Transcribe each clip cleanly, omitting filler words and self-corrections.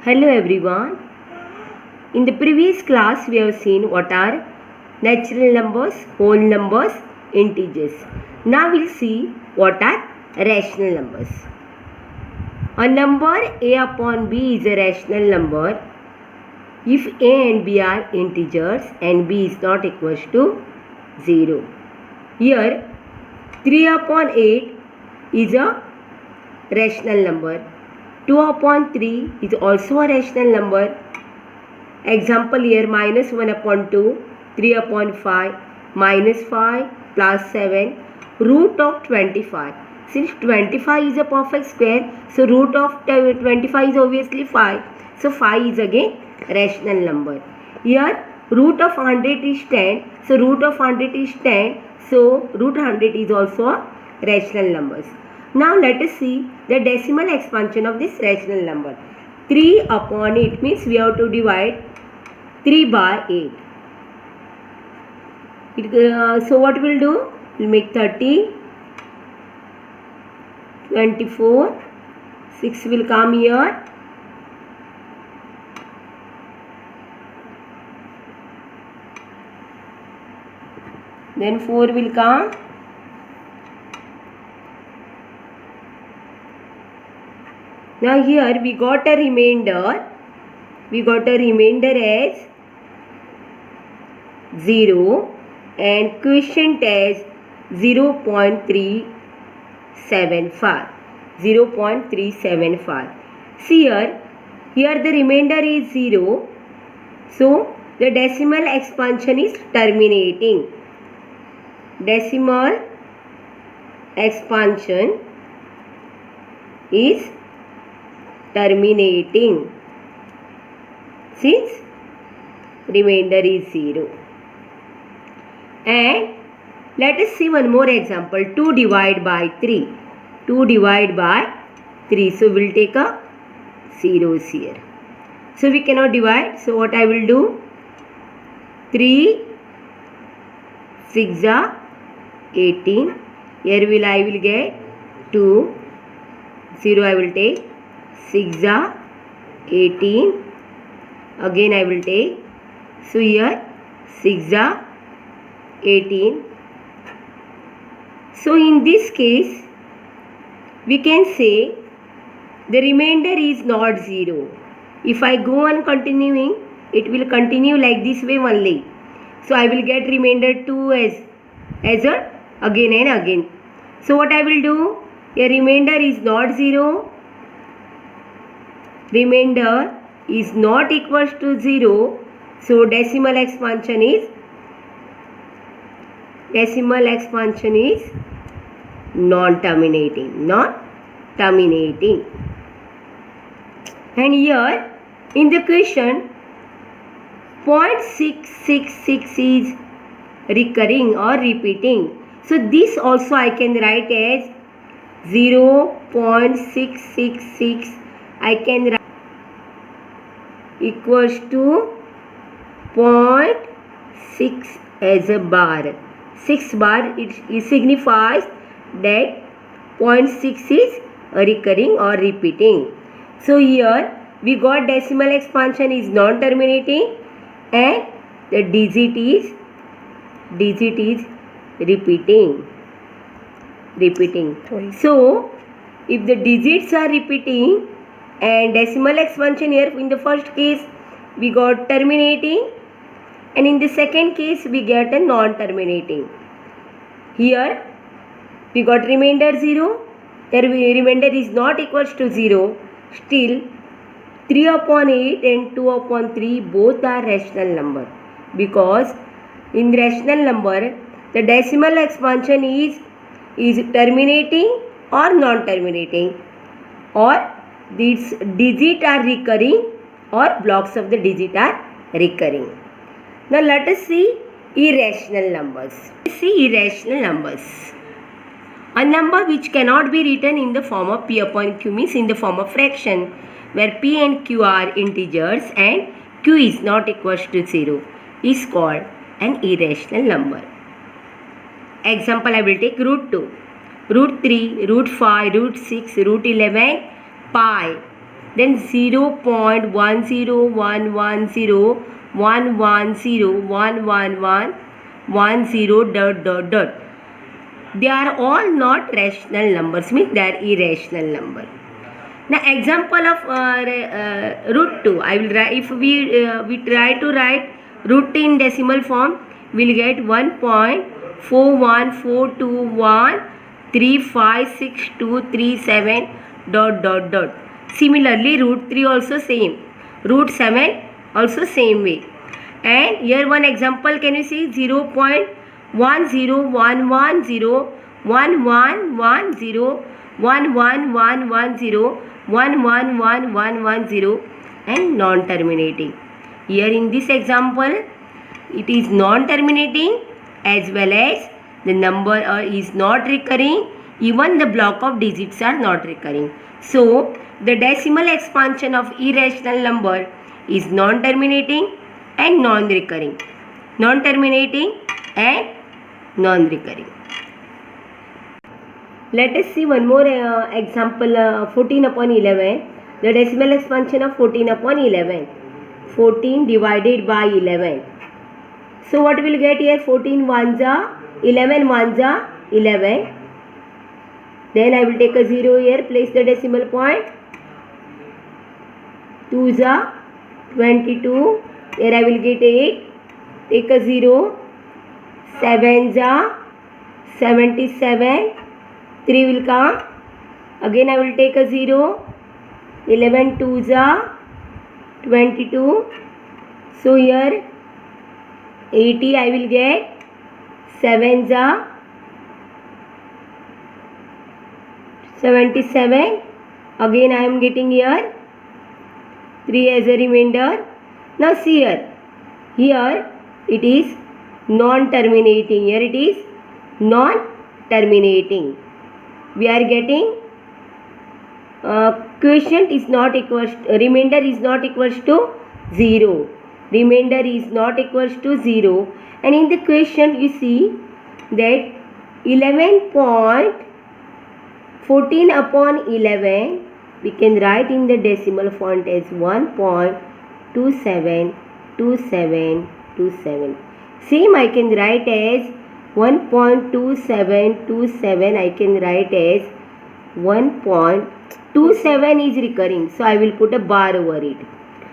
Hello everyone. In the previous class we have seen what are natural numbers, whole numbers, integers. Now we'll see what are rational numbers. A number a upon b is a rational number if a and b are integers and b is not equals to 0. Here 3 upon 8 is a rational number. 2 upon 3 is also a rational number. Example here, minus 1 upon 2, 3 upon 5, minus 5 plus 7, root of 25. Since 25 is a perfect square, so root of 25 is obviously 5. So 5 is again rational number. Here root of 100 is 10. So root of 100 is 10. So root 100 is also a rational numbers. Now let us see the decimal expansion of this rational number. 3 upon 8 means we have to divide 3 by 8. So what we'll do? We'll make 30, 24, 6 will come here. Then 4 will come. Now here we got a remainder. We got a remainder as 0 and quotient as 0.375. 0.375. See here the remainder is 0. So the decimal expansion is terminating. Decimal expansion is terminating since remainder is 0. And let us see one more example. 2 divided by 3. 2 divided by 3. So we will take a zeros here. So we cannot divide. So what I will do? 3 6 are 18. Here I will get 2. 0 I will take. 6 are 18. Again I will take. So here 6 are 18. So in this case we can say the remainder is not 0. If I go on continuing, it will continue like this way only. So I will get remainder 2 as a again and again. So what I will do? A remainder is not 0. Remainder is not equals to 0. So decimal expansion is non-terminating. And here in the question 0.666 is recurring or repeating. So this also I can write as 0.666. I can write equals to 0.6 as a bar. 6 bar it signifies that 0.6 is recurring or repeating. So here we got decimal expansion is non-terminating and the digit is repeating. So if the digits are repeating and decimal expansion here in the first case we got terminating and in the second case we get a non-terminating. Here we got remainder 0. The remainder is not equals to 0. Still 3 upon 8 and 2 upon 3 both are rational number, because in rational number the decimal expansion is terminating or non-terminating, or these digits are recurring or blocks of the digit are recurring. Now let us see irrational numbers. Irrational numbers. A number which cannot be written in the form of p upon q means in the form of fraction, where p and q are integers and q is not equals to 0 is called an irrational number. Example I will take root 2, root 3, root 5, root 6, root 11, pi. then 0.1011011011110 . They are all not rational numbers, means they are irrational number. Now example of root 2. I will write, if we try to write root in decimal form, we will get 1.414123562337 ... Similarly, root 3 also same, root 7 also same way. And here one example, can you see 0.1011011110111110 and non-terminating. Here in this example, it is non-terminating as well as the number is not recurring. Even the block of digits are not recurring. So the decimal expansion of irrational number is non-terminating and non-recurring. Non-terminating and non-recurring. Let us see one more example, 14/11. The decimal expansion of 14/11. 14 divided by 11. So what will get here? 14 ones are 11 ones are 11. Then I will take a 0 here, place the decimal point. 2s are 22. Here I will get 8. Take a 0. 7s are 77. 3 will come. Again I will take a 0. 11 2s are 22. So here 80 I will get. 7s are 77. Again I am getting here 3 as a remainder. Now see here. Here it is non-terminating. Here it is non-terminating. We are getting quotient is not equals to, remainder is not equals to 0. Remainder is not equals to 0. And in the quotient you see that 11.14/11 we can write in the decimal font as 1.272727. Same I can write as 1.2727. I can write as 1.27 is recurring. So I will put a bar over it.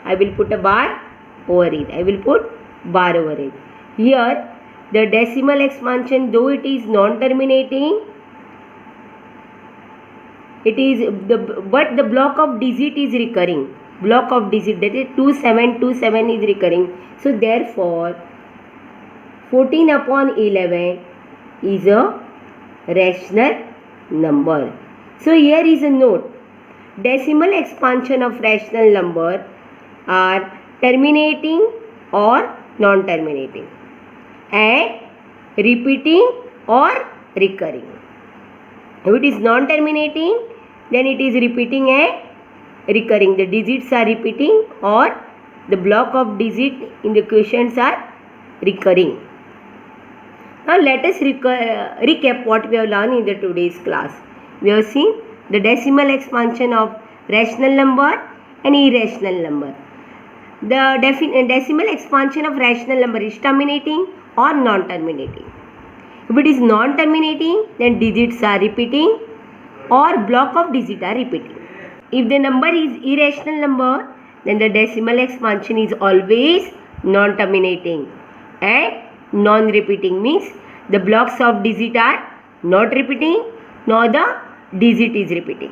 I will put a bar over it. I will put bar over it. Here the decimal expansion, though it is non-terminating, it is but the block of digit is recurring. Block of digit, that is 2727 is recurring. So therefore 14/11 is a rational number. So here is a note. Decimal expansion of rational number are terminating or non-terminating and repeating or recurring. If it is non-terminating, then it is repeating and recurring. The digits are repeating or the block of digit in the quotients are recurring. Now let us recap what we have learned in the today's class. We have seen the decimal expansion of rational number and irrational number. The decimal expansion of rational number is terminating or non-terminating. If it is non-terminating, then digits are repeating or block of digit are repeating. If the number is irrational number, then the decimal expansion is always non-terminating and non-repeating, means the blocks of digit are not repeating nor the digit is repeating.